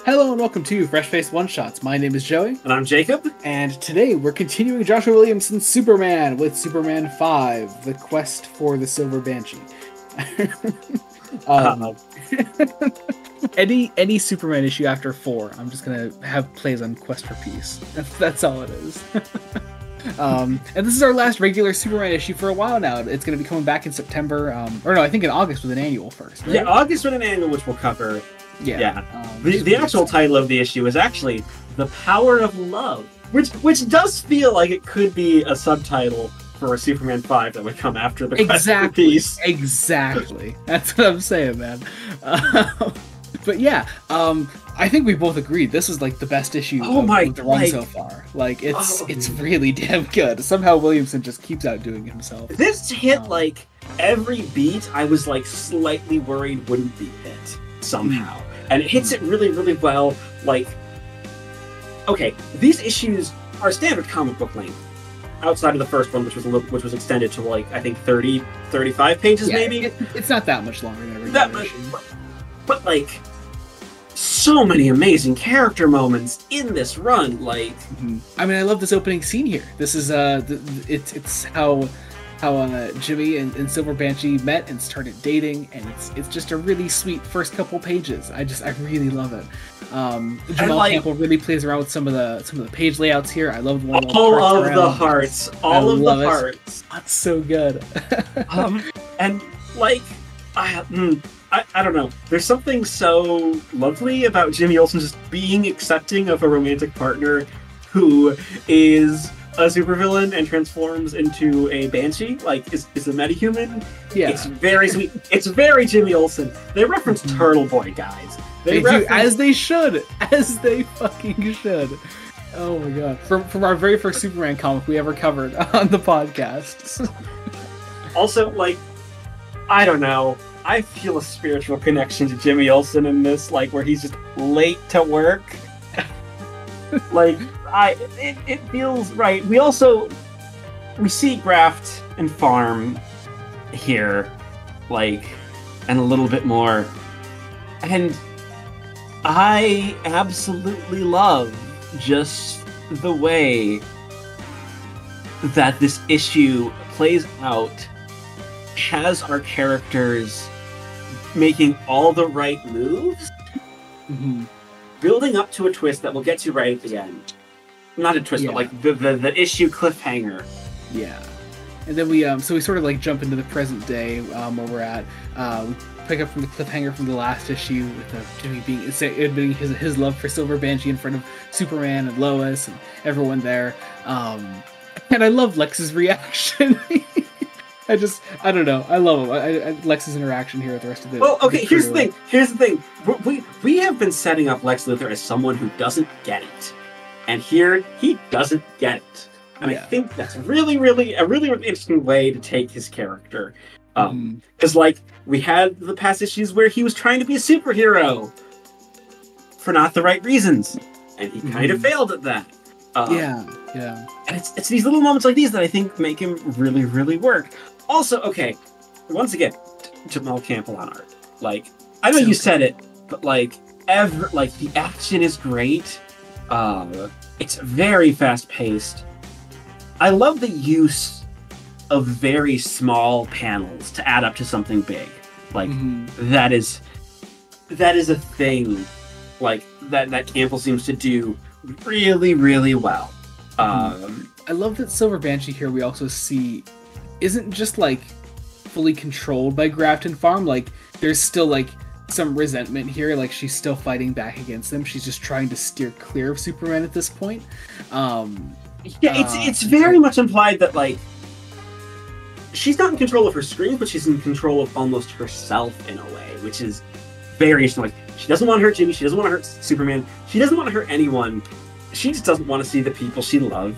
Hello and welcome to Fresh Face One Shots. My name is Joey. And I'm Jacob. And today we're continuing Joshua Williamson's Superman with Superman 5, The Quest for the Silver Banshee. Any Superman issue after 4, I'm just going to have plays on Quest for Peace. That's all it is. And this is our last regular Superman issue for a while now. It's going to be coming back in September, I think in August with an annual first. Right? Yeah, August with an annual, which we'll cover. Yeah. The actual title of the issue is actually The Power of Love, which does feel like it could be a subtitle for a Superman 5 that would come after the Quest for Peace. Exactly. That's what I'm saying, man. But yeah, I think we both agreed this was like the best issue of the run so far. Like it's really damn good. Somehow Williamson just keeps outdoing himself. This hit like every beat I was like slightly worried wouldn't be hit somehow. And it hits it really, really well. Like, okay, these issues are standard comic book length. Outside of the first one, which was extended to like I think 30, 35 pages, maybe. It's not that much longer than every issue. But like, so many amazing character moments in this run. Like, I mean, I love this opening scene here. This is it's how Jimmy and Silver Banshee met and started dating, and it's just a really sweet first couple pages. I really love it. Jamal Campbell really plays around with some of the page layouts here. I love all of the hearts. That's so good. And like, I don't know. There's something so lovely about Jimmy Olsen just being accepting of a romantic partner who is a supervillain and transforms into a banshee, like is a metahuman. Yeah, it's very sweet. It's very Jimmy Olsen. They reference Turtle Boy, guys. They do, as they should, as they fucking should. Oh my god! From our very first Superman comic we ever covered on the podcast. Also, like, I don't know. I feel a spiritual connection to Jimmy Olsen in this, like where he's just late to work. Like. It feels right. We see Graft and Farm here, like, and a little bit more. And I absolutely love just the way that this issue plays out, has our characters making all the right moves, building up to a twist that we'll get to right at the end. Not a twist, but like the issue cliffhanger. Yeah. And then we sort of like jump into the present day where we're at. We pick up from the cliffhanger from the last issue with Jimmy admitting his love for Silver Banshee in front of Superman and Lois and everyone there. And I love Lex's reaction. I don't know. I love him. Lex's interaction here with the rest of the. Oh, okay. Here's the thing. We have been setting up Lex Luthor as someone who doesn't get it. And here, he doesn't get it. And I think that's really, really a really interesting way to take his character. Because, like, we had the past issues where he was trying to be a superhero for not the right reasons. And he kind of failed at that. And it's these little moments like these that I think make him really, really work. Also, okay, once again, Jamal Campbell on art. Like, I know you said it, but, like, the action is great. It's very fast-paced. I love the use of very small panels to add up to something big. Like, that is a thing, like, that Campbell seems to do really, really well. I love that Silver Banshee here we also see isn't just, like, fully controlled by Grafton Farm. Like, there's still, like, some resentment here, like she's still fighting back against them. She's just trying to steer clear of Superman at this point. It's very much implied that like she's not in control of her screens, but she's in control of almost herself in a way, which is very interesting. Like, she doesn't want to hurt Jimmy, she doesn't want to hurt Superman, she doesn't want to hurt anyone. She just doesn't want to see the people she loves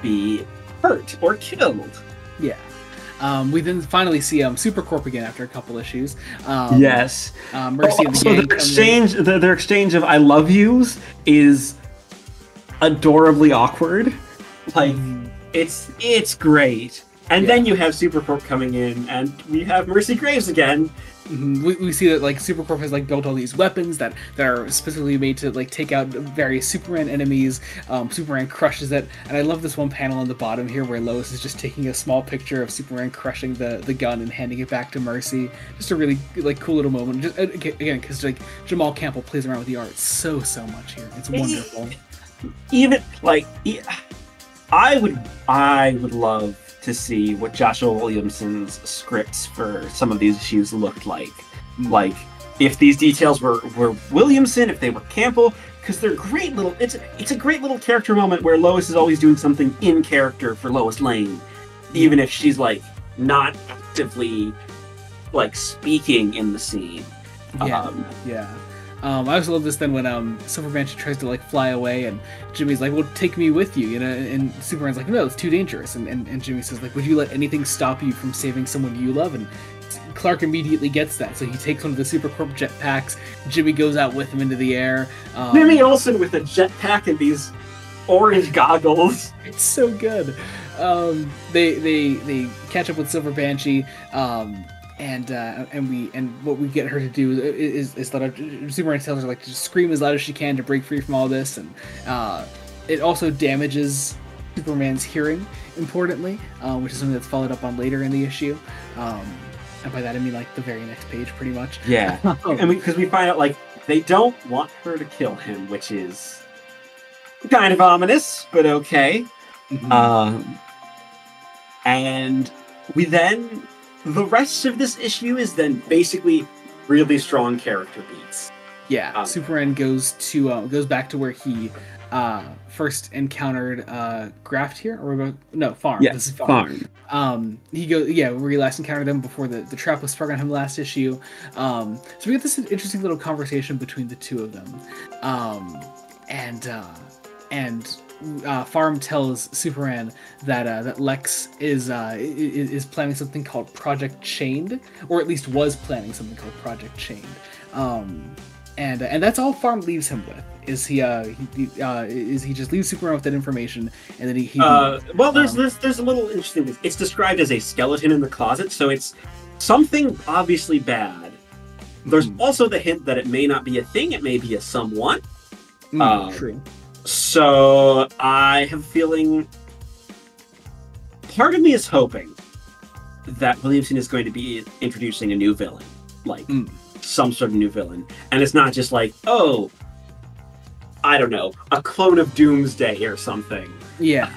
be hurt or killed. Yeah. We then finally see Supercorp again after a couple issues. Yes. Mercy and the gang. Their exchange of "I love yous" is adorably awkward. Like, it's great. And then you have Supercorp coming in, and we have Mercy Graves again, We see that like Supercorp has like built all these weapons that are specifically made to like take out various Superman enemies. Superman crushes it, and I love this one panel on the bottom here where Lois is just taking a small picture of Superman crushing the gun and handing it back to Mercy. Just a really like cool little moment. Just again, because like Jamal Campbell plays around with the art so much here. It's wonderful. Even like, I would love to see what Joshua Williamson's scripts for some of these issues looked like. Like, if these details were Williamson, if they were Campbell, because they're great little. It's a great little character moment where Lois is always doing something in character for Lois Lane, even if she's like not actively like speaking in the scene. Yeah. I also love this then when Superman tries to like fly away and Jimmy's like, well, take me with you, and Superman's like, no, it's too dangerous, and Jimmy says like, would you let anything stop you from saving someone you love? And Clark immediately gets that, so he takes one of the Supercorp jetpacks. Jimmy goes out with him into the air. Jimmy Olsen with a jetpack and these orange goggles. It's so good. They catch up with Silver Banshee. And what we get her to do is that Superman tells her like to scream as loud as she can to break free from all this, and it also damages Superman's hearing, importantly, which is something that's followed up on later in the issue. And by that I mean like the very next page, pretty much. Yeah, and because we find out like they don't want her to kill him, which is kind of ominous, but okay. And we then. The rest of this issue is then basically really strong character beats. Yeah, Superman goes back to where he first encountered Graft here, or no, Farm. Yes, this is Farm. He goes, where he last encountered them before the trap was sprung on him last issue. So we get this interesting little conversation between the two of them, and Farm tells Superman that Lex is planning something called Project Chained, or at least was planning something called Project Chained, and that's all Farm leaves him with. Is he just leaves Superman with that information, and then he there's a little interesting. It's described as a skeleton in the closet, so it's something obviously bad. There's also the hint that it may not be a thing; it may be a someone. True. So I have a feeling. Part of me is hoping that Williamson is going to be introducing a new villain, like some sort of new villain, and it's not just like, oh, I don't know, a clone of Doomsday or something. Yeah.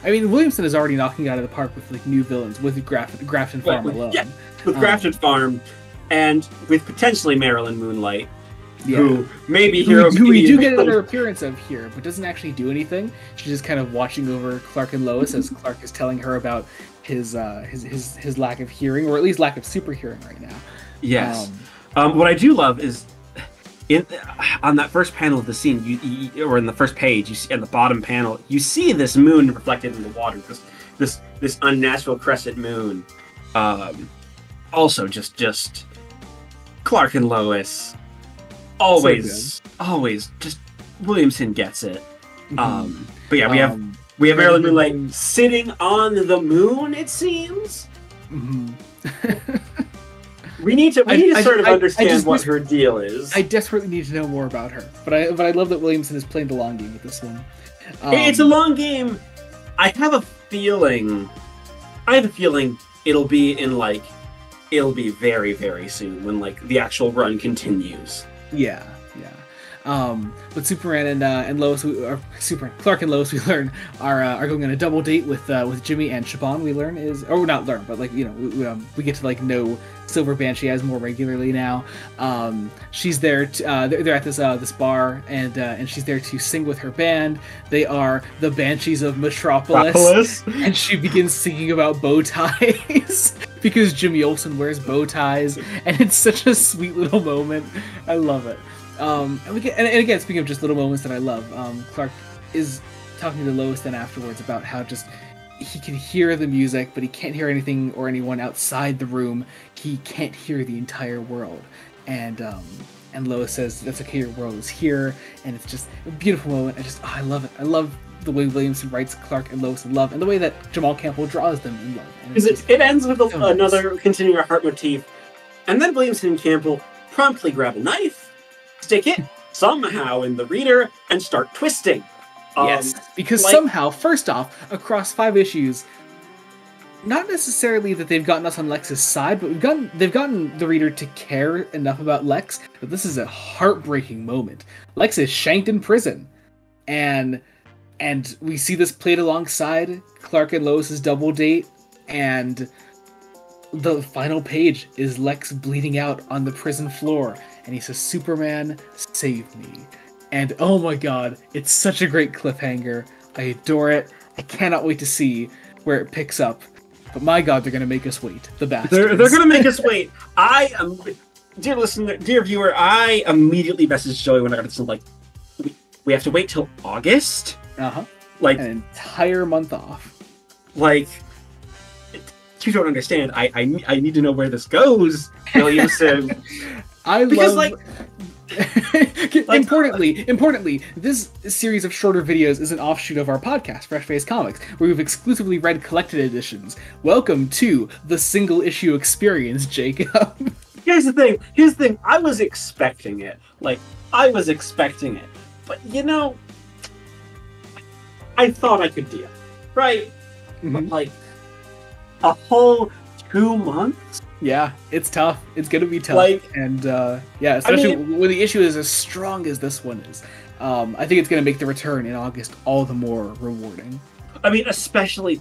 I mean, Williamson is already knocking it out of the park with like new villains with Grafton Farm alone. Yeah, with Grafton Farm, and with potentially Marilyn Moonlight. Who maybe who we do get another appearance of here, but doesn't actually do anything. She's just kind of watching over Clark and Lois as Clark is telling her about his lack of hearing, or at least lack of super hearing right now. Yes. What I do love is on that first panel of the scene, or in the first page, you see on the bottom panel, you see this moon reflected in the water. This unnatural crescent moon. Also, just Clark and Lois. Always, just Williamson gets it. But yeah, we have Marilyn Moonlight sitting on the moon. It seems. We need to understand what her deal is. I desperately need to know more about her, but I love that Williamson is playing the long game with this one. It's a long game. I have a feeling it'll be very, very soon when like the actual run continues. Yeah. But Superman and Lois, Clark and Lois, we learn are going on a double date with Jimmy, and Siobhan. We learn not learn, but like we get to like know Silver Banshee as more regularly now. She's there. They're at this bar, and she's there to sing with her band. They are the Banshees of Metropolis. And she begins singing about bow ties because Jimmy Olsen wears bow ties, and it's such a sweet little moment. I love it. And again, speaking of just little moments that I love, Clark is talking to Lois then afterwards about how just he can hear the music, but he can't hear anything or anyone outside the room. He can't hear the entire world. And Lois says, "That's okay, your world is here." And it's just a beautiful moment. I love it. I love the way Williamson writes Clark and Lois in love, and the way that Jamal Campbell draws them in love. It ends with another continuing heart motif And then Williamson and Campbell promptly grab a knife, stick it somehow in the reader, and start twisting. Yes, because somehow, first off, across 5 issues, not necessarily that they've gotten us on Lex's side, but they've gotten the reader to care enough about Lex, but this is a heartbreaking moment. Lex is shanked in prison, and we see this played alongside Clark and Lois's double date, and the final page is Lex bleeding out on the prison floor, and he says, "Superman, save me." And oh my god, it's such a great cliffhanger. I adore it. I cannot wait to see where it picks up. But my god, they're going to make us wait. The bastards. They're going to make us wait. Dear listener, dear viewer, I immediately messaged Joey when I got this. Like, we have to wait till August? Like, an entire month off. Like, you don't understand. I need to know where this goes, Williamson. Importantly, this series of shorter videos is an offshoot of our podcast, Fresh Face Comics, where we've exclusively read collected editions. Welcome to the single issue experience, Jacob. Here's the thing. I was expecting it. But I thought I could deal, right? Mm-hmm. But like a whole 2 months. Yeah, it's tough. It's gonna be tough, especially when the issue is as strong as this one is. I think it's gonna make the return in August all the more rewarding. I mean, especially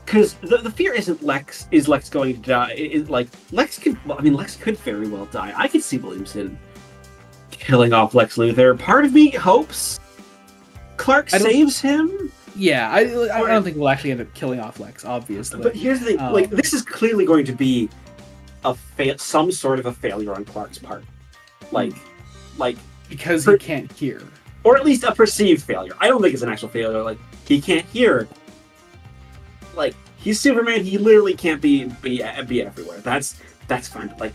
because the fear isn't Lex. Is Lex going to die? Lex could very well die. I could see Williamson killing off Lex Luthor. Part of me hopes Clark saves him. Yeah, I don't think we'll actually end up killing off Lex, obviously. But here's the thing: this is clearly going to be some sort of a failure on Clark's part, because he can't hear, or at least a perceived failure. I don't think it's an actual failure. Like, he can't hear. Like, he's Superman. He literally can't be everywhere. That's fine. But like,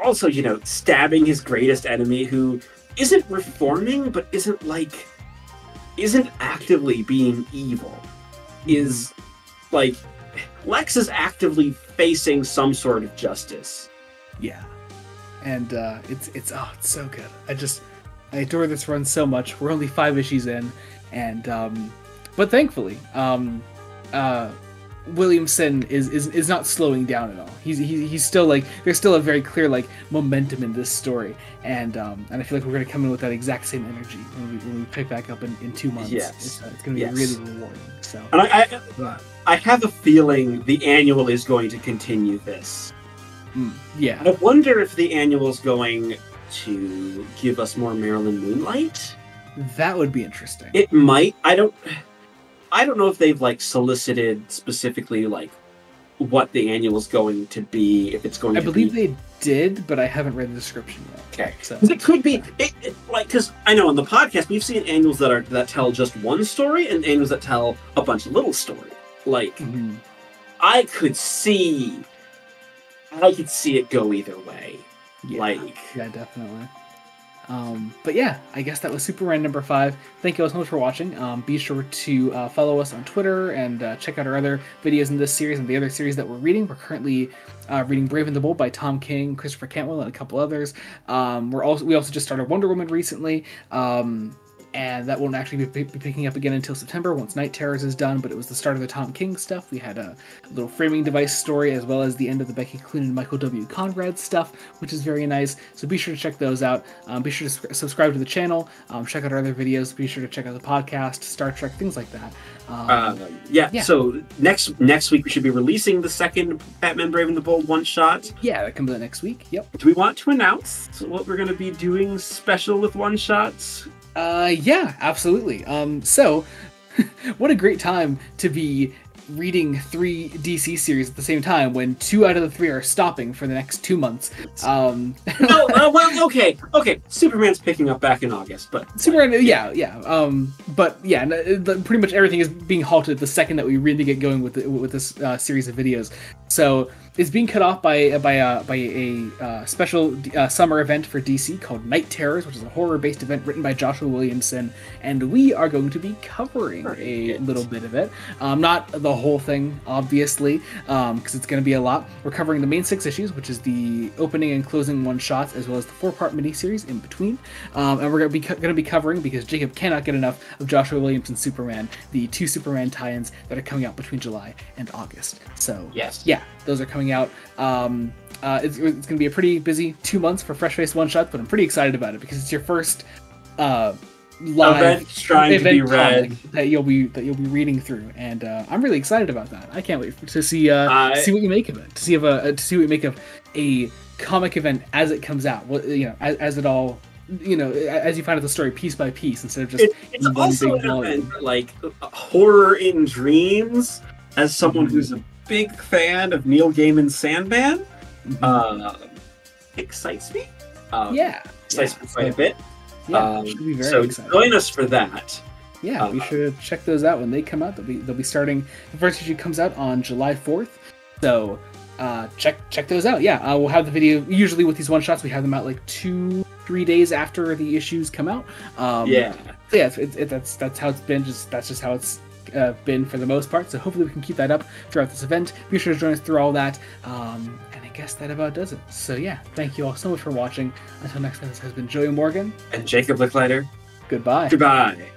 also, stabbing his greatest enemy, who isn't reforming, but isn't actively being evil, is like Lex is actively facing some sort of justice. Yeah, and it's so good. I adore this run so much. We're only 5 issues in, and but thankfully, Williamson is not slowing down at all. He's still there's still a very clear momentum in this story, and I feel like we're going to come in with that exact same energy when we pick back up in 2 months. Yes, it's going to be really rewarding. So, and I have a feeling the annual is going to continue this. Yeah, I wonder if the annual is going to give us more Marilyn Moonlight. That would be interesting. It might. I don't know if they've solicited specifically what the annual is going to be. If it's going to be... I believe they did, but I haven't read the description yet. Okay, so it could be because I know on the podcast we've seen annuals that tell just one story and annuals that tell a bunch of little story. I could see it go either way. Yeah, definitely. But yeah, I guess that was Superman number 5. Thank you all so much for watching. Be sure to follow us on Twitter and check out our other videos in this series and the other series that we're reading. We're currently reading Brave and the Bold by Tom King, Christopher Cantwell, and a couple others. We also just started Wonder Woman recently. And that won't actually be picking up again until September once Night Terrors is done, but it was the start of the Tom King stuff. We had a little framing device story as well as the end of the Becky Cloonan and Michael W. Conrad stuff, which is very nice. So be sure to check those out. Be sure to subscribe to the channel. Check out our other videos. Be sure to check out the podcast, Star Trek, things like that. So next week we should be releasing the second Batman Brave and the Bold one-shot. Yeah, that comes out next week. Yep. Do we want to announce what we're going to be doing special with one-shots? Yeah, absolutely. So, what a great time to be reading 3 DC series at the same time when 2 out of the 3 are stopping for the next 2 months. Okay. Superman's picking up back in August, but Superman, pretty much everything is being halted the second that we really get going with this series of videos. So it's being cut off by a special summer event for DC called Night Terrors, which is a horror-based event written by Joshua Williamson, and we are going to be covering a little bit of it. Not the whole thing, obviously, because it's going to be a lot. We're covering the main 6 issues, which is the opening and closing one-shots, as well as the 4-part miniseries in between. And we're going to be covering, because Jacob cannot get enough of Joshua Williamson's Superman, the 2 Superman tie-ins that are coming out between July and August. So Yes. yeah, those are coming out. It's going to be a pretty busy 2 months for Fresh Face One Shot, but I'm pretty excited about it because it's your first live event trying to be read that you'll be reading through, and I'm really excited about that. I can't wait to see what you make of it, to see what you make of a comic event as it comes out. Well, as it all. As you find out the story piece by piece instead of just it's also an event, like Horror in Dreams. As someone who's a big fan of Neil Gaiman's Sandman, excites me. Excites me quite a bit. Yeah, should be very so exciting. Join us for that. Yeah, be sure to check those out when they come out. They'll be starting. The first issue comes out on July 4th, so check those out. Yeah, we'll have the video. Usually with these one shots, we have them out like 2-3 days after the issues come out. That's how it's been. That's just how it's been for the most part. So hopefully we can keep that up throughout this event. Be sure to join us through all that. And I guess that about does it. So yeah, thank you all so much for watching. Until next time, this has been Joey Morgan and Jacob Licklider. Goodbye. Goodbye.